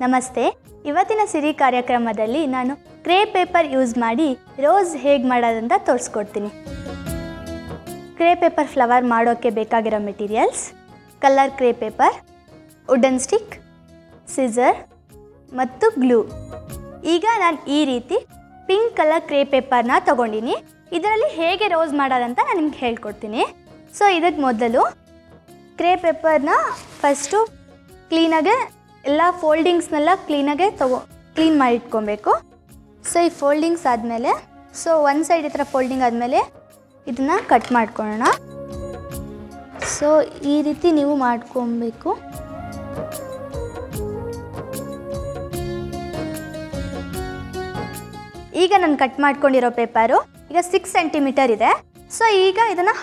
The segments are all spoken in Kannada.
ನಮಸ್ತೆ. ಇವತ್ತಿನ ಸಿರಿ ಕಾರ್ಯಕ್ರಮದಲ್ಲಿ ನಾನು ಕ್ರೇ ಪೇಪರ್ ಯೂಸ್ ಮಾಡಿ ರೋಸ್ ಹೇಗೆ ಮಾಡೋದಂತ ತೋರಿಸ್ಕೊಡ್ತೀನಿ. ಕ್ರೇ ಪೇಪರ್ ಫ್ಲವರ್ ಮಾಡೋಕ್ಕೆ ಬೇಕಾಗಿರೋ materials: colour ಕ್ರೇ paper, wooden stick, scissor ಮತ್ತು ಗ್ಲೂ. ಈಗ ನಾನು ಈ ರೀತಿ ಪಿಂಕ್ ಕಲರ್ ಕ್ರೇ ಪೇಪರ್ನ ತೊಗೊಂಡಿನಿ. ಇದರಲ್ಲಿ ಹೇಗೆ ರೋಸ್ ಮಾಡೋದಂತ ನಾನು ನಿಮ್ಗೆ ಹೇಳ್ಕೊಡ್ತೀನಿ. ಸೊ ಇದಕ್ಕೆ ಮೊದಲು ಕ್ರೇ ಪೇಪರ್ನ ಫಸ್ಟು ಕ್ಲೀನಾಗೆ ಎಲ್ಲ ಫೋಲ್ಡಿಂಗ್ಸ್ನೆಲ್ಲ ಕ್ಲೀನಾಗೆ ಕ್ಲೀನ್ ಮಾಡಿ ಇಟ್ಕೊಬೇಕು. ಸೊ ಈ ಫೋಲ್ಡಿಂಗ್ಸ್ ಆದಮೇಲೆ ಒಂದು ಸೈಡ್ ಈ ಥರ ಫೋಲ್ಡಿಂಗ್ ಆದಮೇಲೆ ಇದನ್ನು ಕಟ್ ಮಾಡ್ಕೊಳ್ಳೋಣ. ಸೊ ಈ ರೀತಿ ನೀವು ಮಾಡ್ಕೊಬೇಕು. ಈಗ ನಾನು ಕಟ್ ಮಾಡ್ಕೊಂಡಿರೋ ಪೇಪರು ಈಗ 6 ಸೆಂಟಿಮೀಟರ್ ಇದೆ. ಸೊ ಈಗ ಇದನ್ನು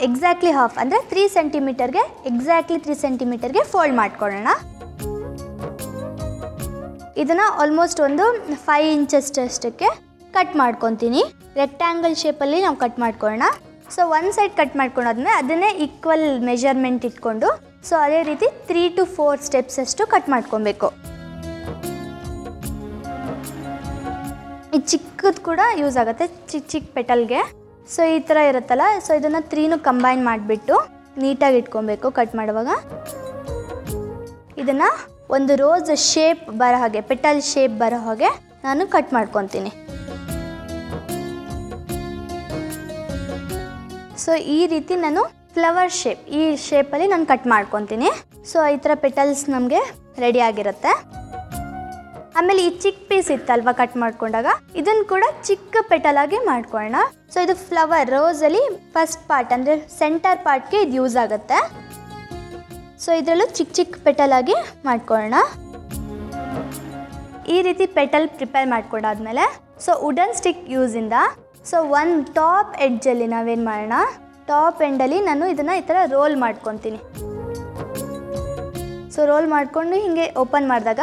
ಎಕ್ಸಾಕ್ಟ್ಲಿ ಹಾಫ್ ಅಂದರೆ 3 ಸೆಂಟಿಮೀಟರ್ಗೆ ಎಕ್ಸಾಕ್ಟ್ಲಿ 3 ಸೆಂಟಿಮೀಟರ್ಗೆ ಫೋಲ್ಡ್ ಮಾಡ್ಕೊಳ್ಳೋಣ. ಇದನ್ನು ಆಲ್ಮೋಸ್ಟ್ ಒಂದು 5 ಇಂಚಷ್ಟಕ್ಕೆ ಕಟ್ ಮಾಡ್ಕೊತೀನಿ. ರೆಕ್ಟ್ಯಾಂಗಲ್ ಶೇಪಲ್ಲಿ ನಾವು ಕಟ್ ಮಾಡ್ಕೊಳ್ಳೋಣ. ಸೊ ಒಂದು ಸೈಡ್ ಕಟ್ ಮಾಡ್ಕೊಂಡಾದ್ಮೇಲೆ ಅದನ್ನೇ ಈಕ್ವಲ್ ಮೆಜರ್ಮೆಂಟ್ ಇಟ್ಕೊಂಡು ಸೊ ಅದೇ ರೀತಿ 3 to 4 ಸ್ಟೆಪ್ಸ್ ಅಷ್ಟು ಕಟ್ ಮಾಡ್ಕೊಬೇಕು. ಈ ಚಿಕ್ಕದು ಕೂಡ ಯೂಸ್ ಆಗುತ್ತೆ ಚಿಕ್ಕ ಪೆಟಲ್ಗೆ. ಸೊ ಈ ಥರ ಇರುತ್ತಲ್ಲ, ಸೊ ಇದನ್ನು 3 ಕಂಬೈನ್ ಮಾಡಿಬಿಟ್ಟು ನೀಟಾಗಿ ಇಟ್ಕೊಬೇಕು. ಕಟ್ ಮಾಡುವಾಗ ಇದನ್ನು ಒಂದು ರೋಸ್ ಶೇಪ್ ಬರೋ ಹಾಗೆ, ಪೆಟಲ್ ಶೇಪ್ ಬರೋ ಹಾಗೆ ನಾನು ಕಟ್ ಮಾಡ್ಕೊತೀನಿ. ಸೊ ಈ ರೀತಿ ನಾನು ಫ್ಲವರ್ ಶೇಪ್, ಈ ಶೇಪಲ್ಲಿ ನಾನು ಕಟ್ ಮಾಡ್ಕೊತೀನಿ. ಸೊ ಈ ಥರ ಪೆಟಲ್ಸ್ ನಮಗೆ ರೆಡಿ ಆಗಿರುತ್ತೆ. ಆಮೇಲೆ ಈ ಚಿಕ್ಕ ಪೀಸ್ ಇತ್ತಲ್ವ ಕಟ್ ಮಾಡ್ಕೊಂಡಾಗ ಇದನ್ನು ಕೂಡ ಚಿಕ್ಕ ಪೆಟಲಾಗಿ ಮಾಡ್ಕೊಳ್ಳೋಣ. ಸೊ ಇದು ಫ್ಲವರ್ ರೋಸಲ್ಲಿ ಫಸ್ಟ್ ಪಾರ್ಟ್ ಅಂದರೆ ಸೆಂಟರ್ ಪಾರ್ಟ್ಗೆ ಇದು ಯೂಸ್ ಆಗುತ್ತೆ. ಸೊ ಇದರಲ್ಲೂ ಚಿಕ್ಕ ಪೆಟಲಾಗಿ ಮಾಡ್ಕೊಳ್ಳೋಣ. ಈ ರೀತಿ ಪೆಟಲ್ ಪ್ರಿಪೇರ್ ಮಾಡ್ಕೊಂಡಾದ್ಮೇಲೆ ಸೊ ವುಡನ್ ಸ್ಟಿಕ್ ಯೂಸಿಂದ ಸೊ ಒಂದು ಟಾಪ್ ಎಡ್ಜಲ್ಲಿ ನಾವೇನು ಮಾಡೋಣ, ಟಾಪ್ ಎಂಡಲ್ಲಿ ನಾನು ಇದನ್ನು ಈ ಥರ ರೋಲ್ ಮಾಡ್ಕೊತೀನಿ. ಸೊ ರೋಲ್ ಮಾಡಿಕೊಂಡು ಹೀಗೆ ಓಪನ್ ಮಾಡಿದಾಗ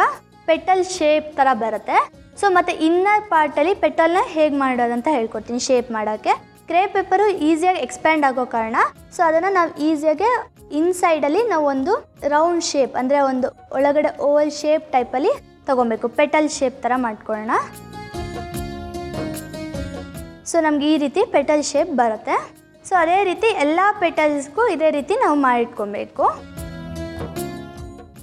ಪೆಟಲ್ ಶೇಪ್ ಥರ ಬರುತ್ತೆ. ಸೊ ಮತ್ತು ಇನ್ನರ್ ಪಾರ್ಟಲ್ಲಿ ಪೆಟಲ್ನ ಹೇಗೆ ಮಾಡೋದಂತ ಹೇಳ್ಕೊಡ್ತೀನಿ ಶೇಪ್ ಮಾಡೋಕ್ಕೆ. ಕ್ರೇ ಪೇಪರು ಈಸಿಯಾಗಿ ಎಕ್ಸ್ಪ್ಯಾಂಡ್ ಆಗೋ ಕಾರಣ ಸೊ ಅದನ್ನು ನಾವು ಈಸಿಯಾಗಿ ಇನ್ಸೈಡಲ್ಲಿ ನಾವು ಒಂದು ರೌಂಡ್ ಶೇಪ್ ಅಂದರೆ ಒಂದು ಒಳಗಡೆ ಓವಲ್ ಶೇಪ್ ಟೈಪಲ್ಲಿ ತೊಗೊಬೇಕು. ಪೆಟಲ್ ಶೇಪ್ ಥರ ಮಾಡ್ಕೊಳ್ಳೋಣ. ಸೊ ನಮ್ಗೆ ಈ ರೀತಿ ಪೆಟಲ್ ಶೇಪ್ ಬರುತ್ತೆ. ಸೊ ಅದೇ ರೀತಿ ಎಲ್ಲ ಪೆಟಲ್ಸ್ಗೂ ಇದೇ ರೀತಿ ನಾವು ಮಾಡಿಟ್ಕೊಬೇಕು.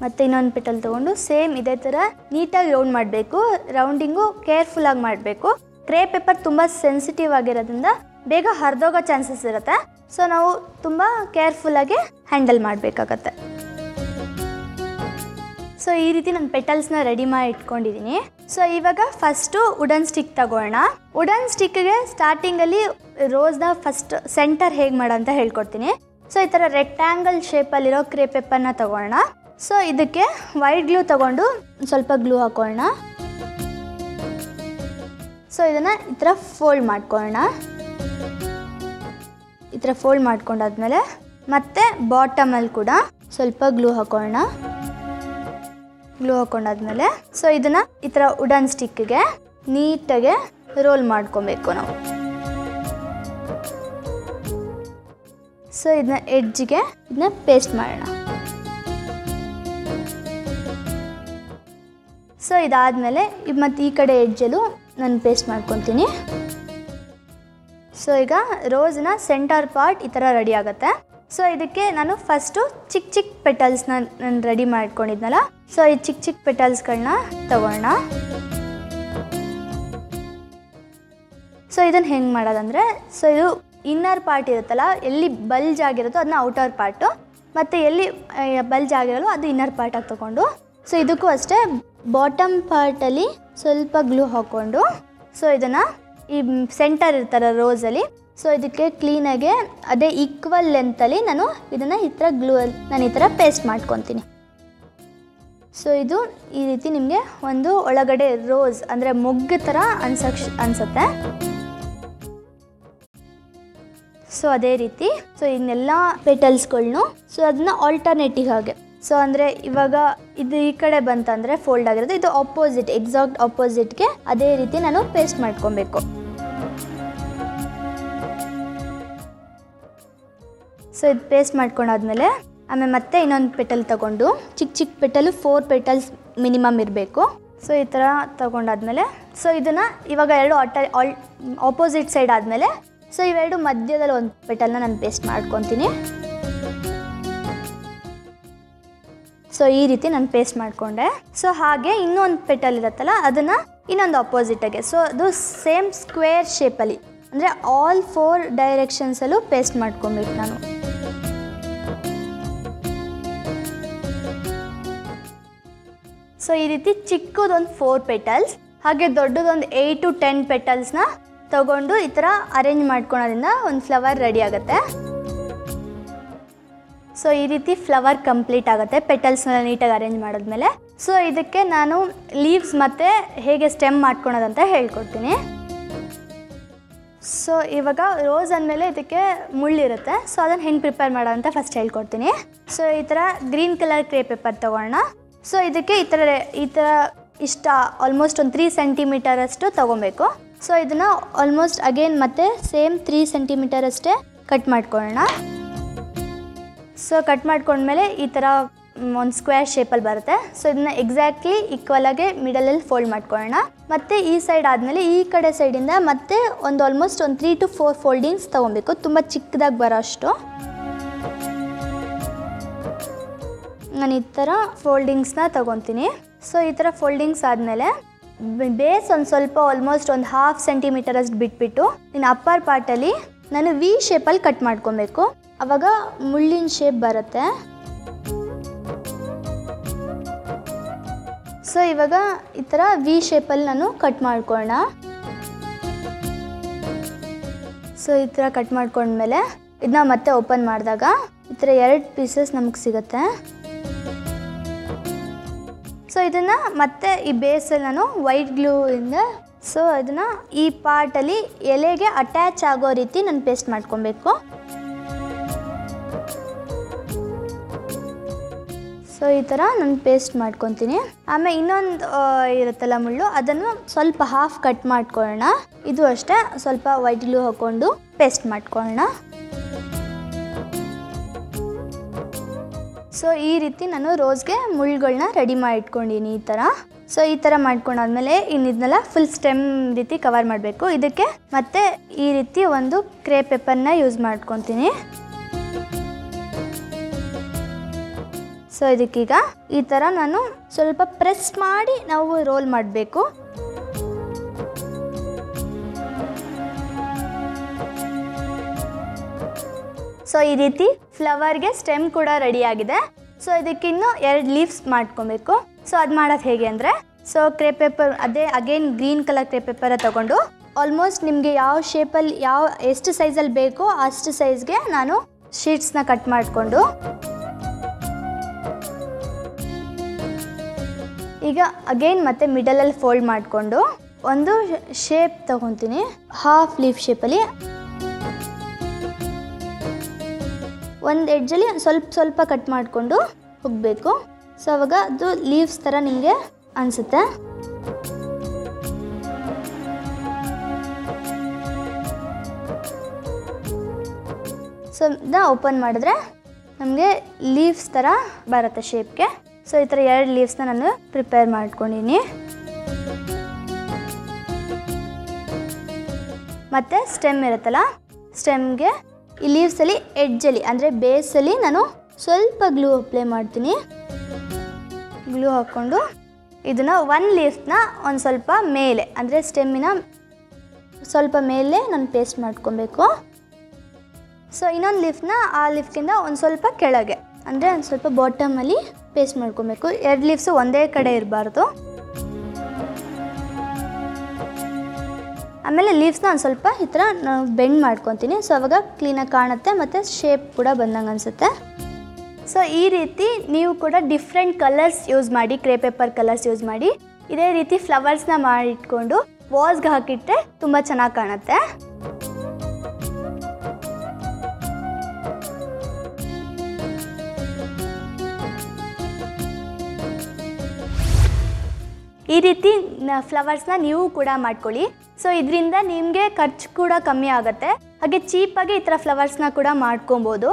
ಮತ್ತು ಇನ್ನೊಂದು ಪೆಟಲ್ ತೊಗೊಂಡು ಸೇಮ್ ಇದೇ ಥರ ನೀಟಾಗಿ ರೌಂಡ್ ಮಾಡಬೇಕು. ರೌಂಡಿಂಗು ಕೇರ್ಫುಲ್ಲಾಗಿ ಮಾಡಬೇಕು. ಕ್ರೇ ಪೇಪರ್ ತುಂಬ ಸೆನ್ಸಿಟಿವ್ ಆಗಿರೋದ್ರಿಂದ ಬೇಗ ಹರಿದೋಗೋ ಚಾನ್ಸಸ್ ಇರುತ್ತೆ. ಸೊ ನಾವು ತುಂಬ ಕೇರ್ಫುಲ್ಲಾಗಿ ಹ್ಯಾಂಡಲ್ ಮಾಡಬೇಕಾಗತ್ತೆ. ಸೊ ಈ ರೀತಿ ನಾನು ಪೆಟಲ್ಸ್ನ ರೆಡಿ ಮಾಡಿ ಇಟ್ಕೊಂಡಿದ್ದೀನಿ. ಸೊ ಇವಾಗ ಫಸ್ಟು ವುಡನ್ ಸ್ಟಿಕ್ ತಗೊಳ್ಳೋಣ. ವುಡನ್ ಸ್ಟಿಕ್ಗೆ ಸ್ಟಾರ್ಟಿಂಗಲ್ಲಿ ರೋಸ್ನ ಫಸ್ಟ್ ಸೆಂಟರ್ ಹೇಗೆ ಮಾಡೋ ಅಂತ ಹೇಳ್ಕೊಡ್ತೀನಿ. ಸೊ ಈ ಥರ ರೆಕ್ಟ್ಯಾಂಗಲ್ ಶೇಪಲ್ಲಿರೋ ಕ್ರೇ ಪೇಪರ್ನ ತಗೊಳ್ಳೋಣ. ಸೊ ಇದಕ್ಕೆ ವೈಟ್ ಗ್ಲೂ ತಗೊಂಡು ಸ್ವಲ್ಪ ಗ್ಲೂ ಹಾಕೊಳ್ಳೋಣ. ಸೊ ಇದನ್ನು ಈ ಥರ ಫೋಲ್ಡ್ ಮಾಡ್ಕೊಳ್ಳೋಣ. ಈ ಥರ ಫೋಲ್ಡ್ ಮಾಡ್ಕೊಂಡಾದ್ಮೇಲೆ ಮತ್ತೆ ಬಾಟಮಲ್ಲಿ ಕೂಡ ಸ್ವಲ್ಪ ಗ್ಲೂ ಹಾಕೊಳ್ಳೋಣ. ಗ್ಲೂ ಹಾಕೊಂಡಾದ್ಮೇಲೆ ಸೊ ಇದನ್ನು ಈ ಥರ ವುಡನ್ ಸ್ಟಿಕ್ಗೆ ನೀಟಾಗೆ ರೋಲ್ ಮಾಡ್ಕೊಬೇಕು ನಾವು. ಸೊ ಇದನ್ನ ಎಡ್ಜಿಗೆ ಇದನ್ನ ಪೇಸ್ಟ್ ಮಾಡೋಣ. ಸೊ ಇದಾದಮೇಲೆ ಮತ್ತು ಈ ಕಡೆ ಎಡ್ಜಲ್ಲೂ ನಾನು ಪೇಸ್ಟ್ ಮಾಡ್ಕೊತೀನಿ. ಸೊ ಈಗ ರೋಸ್ನ ಸೆಂಟರ್ ಪಾರ್ಟ್ ಈ ಥರ ರೆಡಿ ಆಗುತ್ತೆ. ಸೊ ಇದಕ್ಕೆ ನಾನು ಫಸ್ಟು ಚಿಕ್ಕ ಪೆಟಲ್ಸ್ನ ನಾನು ರೆಡಿ ಮಾಡ್ಕೊಂಡಿದ್ನಲ್ಲ, ಸೊ ಈ ಚಿಕ್ಕ ಪೆಟಲ್ಸ್ಗಳನ್ನ ತಗೊಳ್ಳೋಣ. ಸೊ ಇದನ್ನು ಹೆಂಗೆ ಮಾಡೋದಂದರೆ, ಸೊ ಇದು ಇನ್ನರ್ ಪಾರ್ಟ್ ಇರುತ್ತಲ್ಲ, ಎಲ್ಲಿ ಬಲ್ಜ್ ಆಗಿರುತ್ತೋ ಅದನ್ನ ಔಟರ್ ಪಾರ್ಟು, ಮತ್ತು ಎಲ್ಲಿ ಬಲ್ಜ್ ಆಗಿರಲ್ಲೋ ಅದು ಇನ್ನರ್ ಪಾರ್ಟಾಗಿ ತೊಗೊಂಡು ಸೊ ಇದಕ್ಕೂ ಅಷ್ಟೇ ಬಾಟಮ್ ಪಾರ್ಟಲ್ಲಿ ಸ್ವಲ್ಪ ಗ್ಲೂ ಹಾಕ್ಕೊಂಡು ಸೊ ಇದನ್ನು ಈ ಸೆಂಟರ್ ಇರ್ತಾರೆ ರೋಸಲ್ಲಿ, ಸೊ ಇದಕ್ಕೆ ಕ್ಲೀನಾಗೆ ಅದೇ ಈಕ್ವಲ್ ಲೆಂತಲ್ಲಿ ನಾನು ಇದನ್ನು ಈ ಥರ ನಾನು ಈ ಥರ ಪೇಸ್ಟ್ ಮಾಡ್ಕೊತೀನಿ. ಸೊ ಇದು ಈ ರೀತಿ ನಿಮಗೆ ಒಂದು ಒಳಗಡೆ ರೋಸ್ ಅಂದರೆ ಮೊಗ್ಗು ಥರ ಅನಿಸುತ್ತೆ. ಸೊ ಅದೇ ರೀತಿ ಸೊ ಇನ್ನೆಲ್ಲ ಪೆಟಲ್ಸ್ಗಳ್ನು ಸೊ ಅದನ್ನ ಆಲ್ಟರ್ನೇಟಿವ್ ಹಾಗೆ, ಸೊ ಅಂದರೆ ಇವಾಗ ಇದು ಈ ಕಡೆ ಬಂತಂದರೆ ಫೋಲ್ಡ್ ಆಗಿರೋದು, ಇದು ಆಪೋಸಿಟ್ ಎಕ್ಸಾಕ್ಟ್ ಆಪೋಸಿಟ್ಗೆ ಅದೇ ರೀತಿ ನಾನು ಪೇಸ್ಟ್ ಮಾಡ್ಕೊಬೇಕು. ಸೊ ಇದು ಪೇಸ್ಟ್ ಮಾಡ್ಕೊಂಡಾದ್ಮೇಲೆ ಆಮೇಲೆ ಮತ್ತೆ ಇನ್ನೊಂದು ಪೆಟಲ್ ತಗೊಂಡು ಚಿಕ್ಕ ಪೆಟಲು 4 ಪೆಟಲ್ಸ್ ಮಿನಿಮಮ್ ಇರಬೇಕು. ಸೊ ಈ ಥರ ತೊಗೊಂಡಾದ್ಮೇಲೆ ಸೊ ಇದನ್ನು ಇವಾಗ ಎರಡು ಆಪೋಸಿಟ್ ಸೈಡ್ ಆದಮೇಲೆ ಸೊ ಇವೆರಡು ಮಧ್ಯದಲ್ಲಿ ಒಂದು ಪೆಟಲ್ನ ನಾನು ಪೇಸ್ಟ್ ಮಾಡ್ಕೊತೀನಿ. ಸೊ ಈ ರೀತಿ ನಾನು ಪೇಸ್ಟ್ ಮಾಡಿಕೊಂಡೆ. ಸೊ ಹಾಗೆ ಇನ್ನೊಂದು ಪೆಟಲ್ ಇರುತ್ತಲ್ಲ ಅದನ್ನು ಇನ್ನೊಂದು ಆಪೋಸಿಟಾಗೆ, ಸೊ ಅದು ಸೇಮ್ ಸ್ಕ್ವೇರ್ ಶೇಪಲ್ಲಿ ಅಂದರೆ ಆಲ್ 4 ಡೈರೆಕ್ಷನ್ಸಲ್ಲೂ ಪೇಸ್ಟ್ ಮಾಡ್ಕೊಬೇಕು ನಾನು. ಸೊ ಈ ರೀತಿ ಚಿಕ್ಕದೊಂದು 4 ಪೆಟಲ್ಸ್ ಹಾಗೆ ದೊಡ್ಡದೊಂದು 8 to 10 ಪೆಟಲ್ಸ್ನ ತಗೊಂಡು ಈ ಥರ ಅರೇಂಜ್ ಮಾಡ್ಕೊಳೋದ್ರಿಂದ ಒಂದು ಫ್ಲವರ್ ರೆಡಿ ಆಗುತ್ತೆ. ಸೊ ಈ ರೀತಿ ಫ್ಲವರ್ ಕಂಪ್ಲೀಟ್ ಆಗುತ್ತೆ ಪೆಟಲ್ಸ್ನ ನೀಟಾಗಿ ಅರೇಂಜ್ ಮಾಡಿದ್ಮೇಲೆ. ಸೊ ಇದಕ್ಕೆ ನಾನು ಲೀವ್ಸ್ ಮತ್ತು ಹೇಗೆ ಸ್ಟೆಮ್ ಮಾಡ್ಕೊಳೋದಂತ ಹೇಳ್ಕೊಡ್ತೀನಿ. ಸೊ ಇವಾಗ ರೋಸ್ ಅಂದಮೇಲೆ ಇದಕ್ಕೆ ಮುಳ್ಳಿರುತ್ತೆ, ಸೊ ಅದನ್ನು ಹೆಂಗೆ ಪ್ರಿಪೇರ್ ಮಾಡೋದಂತ ಫಸ್ಟ್ ಹೇಳ್ಕೊಡ್ತೀನಿ. ಸೊ ಈ ಥರ ಗ್ರೀನ್ ಕಲರ್ ಕ್ರೇ ಪೇಪರ್ ತೊಗೊಳ್ಳೋಣ. ಸೊ ಇದಕ್ಕೆ ಈ ಥರ ಇಷ್ಟ ಆಲ್ಮೋಸ್ಟ್ ಒಂದು 3 ಸೆಂಟಿಮೀಟರ್ ಅಷ್ಟು ತೊಗೊಬೇಕು. ಸೊ ಇದನ್ನು ಆಲ್ಮೋಸ್ಟ್ ಅಗೇನ್ ಮತ್ತೆ ಸೇಮ್ 3 ಸೆಂಟಿಮೀಟರ್ ಅಷ್ಟೇ ಕಟ್ ಮಾಡ್ಕೊಳ್ಳೋಣ. ಸೊ ಕಟ್ ಮಾಡ್ಕೊಂಡ್ಮೇಲೆ ಈ ಥರ ಒಂದು ಸ್ಕ್ವೇರ್ ಶೇಪಲ್ಲಿ ಬರುತ್ತೆ. ಸೊ ಇದನ್ನ ಎಕ್ಸಾಕ್ಟ್ಲಿ ಈಕ್ವಲಾಗಿ ಮಿಡಲಲ್ಲಿ ಫೋಲ್ಡ್ ಮಾಡ್ಕೊಳ್ಳೋಣ. ಮತ್ತು ಈ ಸೈಡ್ ಆದಮೇಲೆ ಈ ಕಡೆ ಸೈಡಿಂದ ಮತ್ತೆ ಒಂದು ಆಲ್ಮೋಸ್ಟ್ ಒಂದು 3 to 4 ಫೋಲ್ಡಿಂಗ್ಸ್ ತೊಗೊಬೇಕು, ತುಂಬ ಚಿಕ್ಕದಾಗಿ ಬರೋ ಅಷ್ಟು. ನಾನು ಈ ಥರ ಫೋಲ್ಡಿಂಗ್ಸ್ನ ತೊಗೊತೀನಿ. ಸೊ ಈ ಥರ ಫೋಲ್ಡಿಂಗ್ಸ್ ಆದಮೇಲೆ ಬೇಸ್ ಒಂದು ಸ್ವಲ್ಪ ಆಲ್ಮೋಸ್ಟ್ ಒಂದು 1/2 ಸೆಂಟಿಮೀಟರ್ ಅಷ್ಟು ಬಿಟ್ಬಿಟ್ಟು ಇನ್ನು ಅಪ್ಪರ್ ಪಾರ್ಟಲ್ಲಿ ನಾನು ವಿ ಶೇಪಲ್ಲಿ ಕಟ್ ಮಾಡ್ಕೊಬೇಕು. ಆವಾಗ ಮುಳ್ಳಿನ ಶೇಪ್ ಬರುತ್ತೆ. ಸೊ ಇವಾಗ ಈ ಥರ ವಿ ಶೇಪಲ್ಲಿ ನಾನು ಕಟ್ ಮಾಡ್ಕೊಳ್ಳೋಣ. ಸೊ ಈ ಥರ ಕಟ್ ಮಾಡ್ಕೊಂಡ್ಮೇಲೆ ಇದನ್ನ ಮತ್ತೆ ಓಪನ್ ಮಾಡಿದಾಗ ಈ ಥರ 2 ಪೀಸಸ್ ನಮಗೆ ಸಿಗುತ್ತೆ. ಸೊ ಇದನ್ನು ಮತ್ತೆ ಈ ಬೇಸಲ್ಲಿ ನಾನು ವೈಟ್ ಗ್ಲೂ ಇಂದ ಸೊ ಅದನ್ನು ಈ ಪಾರ್ಟಲ್ಲಿ ಎಲೆಗೆ ಅಟ್ಯಾಚ್ ಆಗೋ ರೀತಿ ನಾನು ಪೇಸ್ಟ್ ಮಾಡ್ಕೊಬೇಕು. ಸೊ ಈ ಥರ ನಾನು ಪೇಸ್ಟ್ ಮಾಡ್ಕೊತೀನಿ. ಆಮೇಲೆ ಇನ್ನೊಂದು ಇರುತ್ತಲ್ಲ ಮುಳ್ಳು, ಅದನ್ನು ಸ್ವಲ್ಪ ಹಾಫ್ ಕಟ್ ಮಾಡ್ಕೊಳ್ಳೋಣ. ಇದು ಅಷ್ಟೇ ಸ್ವಲ್ಪ ವೈಟ್ ಗ್ಲೂ ಹಾಕ್ಕೊಂಡು ಪೇಸ್ಟ್ ಮಾಡ್ಕೊಳ್ಳೋಣ. ಸೊ ಈ ರೀತಿ ನಾನು ರೋಸ್ಗೆ ಮುಳ್ಳುಗಳನ್ನ ರೆಡಿ ಮಾಡಿ ಇಟ್ಕೊಂಡಿನಿ ಈ ಥರ. ಸೊ ಈ ಥರ ಮಾಡ್ಕೊಂಡಾದ್ಮೇಲೆ ಇದನ್ನೆಲ್ಲ ಫುಲ್ ಸ್ಟೆಮ್ ರೀತಿ ಕವರ್ ಮಾಡಬೇಕು. ಇದಕ್ಕೆ ಮತ್ತೆ ಈ ರೀತಿ ಒಂದು ಕ್ರೇ ಪೇಪರ್ನ ಯೂಸ್ ಮಾಡ್ಕೊತೀನಿ. ಸೊ ಇದಕ್ಕೀಗ ಈ ಥರ ನಾನು ಸ್ವಲ್ಪ ಪ್ರೆಸ್ ಮಾಡಿ ನಾವು ರೋಲ್ ಮಾಡಬೇಕು. ಸೊ ಈ ರೀತಿ ಫ್ಲವರ್ಗೆ ಸ್ಟೆಮ್ ಕೂಡ ರೆಡಿ ಆಗಿದೆ. ಸೊ ಇದಕ್ಕಿನ್ನೂ 2 ಲೀವ್ಸ್ ಮಾಡ್ಕೊಬೇಕು. ಸೊ ಅದು ಮಾಡೋದು ಹೇಗೆ ಅಂದರೆ, ಸೊ ಕ್ರೇ ಪೇಪರ್ ಅದೇ ಅಗೇನ್ ಗ್ರೀನ್ ಕಲರ್ ಕ್ರೇ ಪೇಪರ ತೊಗೊಂಡು ಆಲ್ಮೋಸ್ಟ್ ನಿಮಗೆ ಯಾವ ಶೇಪಲ್ಲಿ ಎಷ್ಟು ಸೈಜಲ್ಲಿ ಬೇಕೋ ಅಷ್ಟು ಸೈಜ್ಗೆ ನಾನು ಶೀಟ್ಸ್ನ ಕಟ್ ಮಾಡಿಕೊಂಡು ಈಗ ಅಗೇನ್ ಮತ್ತೆ ಮಿಡಲಲ್ಲಿ ಫೋಲ್ಡ್ ಮಾಡಿಕೊಂಡು ಒಂದು ಶೇಪ್ ತೊಗೊತೀನಿ. ಹಾಫ್ ಲೀಫ್ ಶೇಪಲ್ಲಿ ಒಂದು ಎಡ್ಜಲ್ಲಿ ಸ್ವಲ್ಪ ಕಟ್ ಮಾಡಿಕೊಂಡು ಹೋಗಬೇಕು. ಸೊ ಅವಾಗ ಅದು ಲೀವ್ಸ್ ಥರ ನಿಮಗೆ ಅನಿಸುತ್ತೆ. ಸೊ ಇದನ್ನ ಓಪನ್ ಮಾಡಿದ್ರೆ ನಮಗೆ ಲೀವ್ಸ್ ಥರ ಬರುತ್ತೆ ಶೇಪ್ಗೆ. ಸೊ ಈ ಥರ 2 ಲೀವ್ಸ್ನ ನಾನು ಪ್ರಿಪೇರ್ ಮಾಡ್ಕೊಂಡಿನಿ. ಮತ್ತು ಸ್ಟೆಮ್ ಇರುತ್ತಲ್ಲ, ಸ್ಟೆಮ್ಗೆ ಈ ಲೀವ್ಸಲ್ಲಿ ಎಡ್ಜಲ್ಲಿ ಅಂದರೆ ಬೇಸಲ್ಲಿ ನಾನು ಸ್ವಲ್ಪ ಗ್ಲೂ ಅಪ್ಲೈ ಮಾಡ್ತೀನಿ. ಗ್ಲೂ ಹಾಕ್ಕೊಂಡು ಇದನ್ನು 1 ಲೀಫ್ನ ಒಂದು ಸ್ವಲ್ಪ ಮೇಲೆ ಅಂದರೆ ಸ್ಟೆಮ್ಮಿನ ಸ್ವಲ್ಪ ಮೇಲೆ ನಾನು ಪೇಸ್ಟ್ ಮಾಡ್ಕೊಬೇಕು. ಸೊ ಇನ್ನೊಂದು ಲೀಫ್ನ ಆ ಲೀಫ್ಗಿಂತ ಒಂದು ಸ್ವಲ್ಪ ಕೆಳಗೆ ಅಂದರೆ ಒಂದು ಸ್ವಲ್ಪ ಬಾಟಮಲ್ಲಿ ಪೇಸ್ಟ್ ಮಾಡ್ಕೊಬೇಕು. 2 ಲೀವ್ಸು ಒಂದೇ ಕಡೆ ಇರಬಾರ್ದು. ಆಮೇಲೆ ಲೀವ್ಸ್ನ ಒಂದು ಸ್ವಲ್ಪ ಈ ಥರ ನಾನು ಬೆಂಡ್ ಮಾಡ್ಕೊತೀನಿ. ಸೊ ಅವಾಗ ಕ್ಲೀನಾಗಿ ಕಾಣುತ್ತೆ ಮತ್ತು ಶೇಪ್ ಕೂಡ ಬಂದಂಗೆ ಅನಿಸುತ್ತೆ. ಸೊ ಈ ರೀತಿ ನೀವು ಕೂಡ ಡಿಫ್ರೆಂಟ್ ಕಲರ್ಸ್ ಯೂಸ್ ಮಾಡಿ, ಕ್ರೇ ಪೇಪರ್ ಕಲರ್ಸ್ ಯೂಸ್ ಮಾಡಿ ಇದೇ ರೀತಿ ಫ್ಲವರ್ಸ್ನ ಮಾಡಿಟ್ಕೊಂಡು ವಾಲ್ಸ್ಗೆ ಹಾಕಿಟ್ಟರೆ ತುಂಬ ಚೆನ್ನಾಗಿ ಕಾಣುತ್ತೆ. ಈ ರೀತಿ ಫ್ಲವರ್ಸ್ನ ನೀವು ಕೂಡ ಮಾಡ್ಕೊಳ್ಳಿ. ಸೊ ಇದರಿಂದ ನಿಮಗೆ ಖರ್ಚು ಕೂಡ ಕಮ್ಮಿ ಆಗುತ್ತೆ, ಹಾಗೆ ಚೀಪಾಗಿ ಈ ಥರ ಫ್ಲವರ್ಸ್ನ ಕೂಡ ಮಾಡ್ಕೊಬೋದು.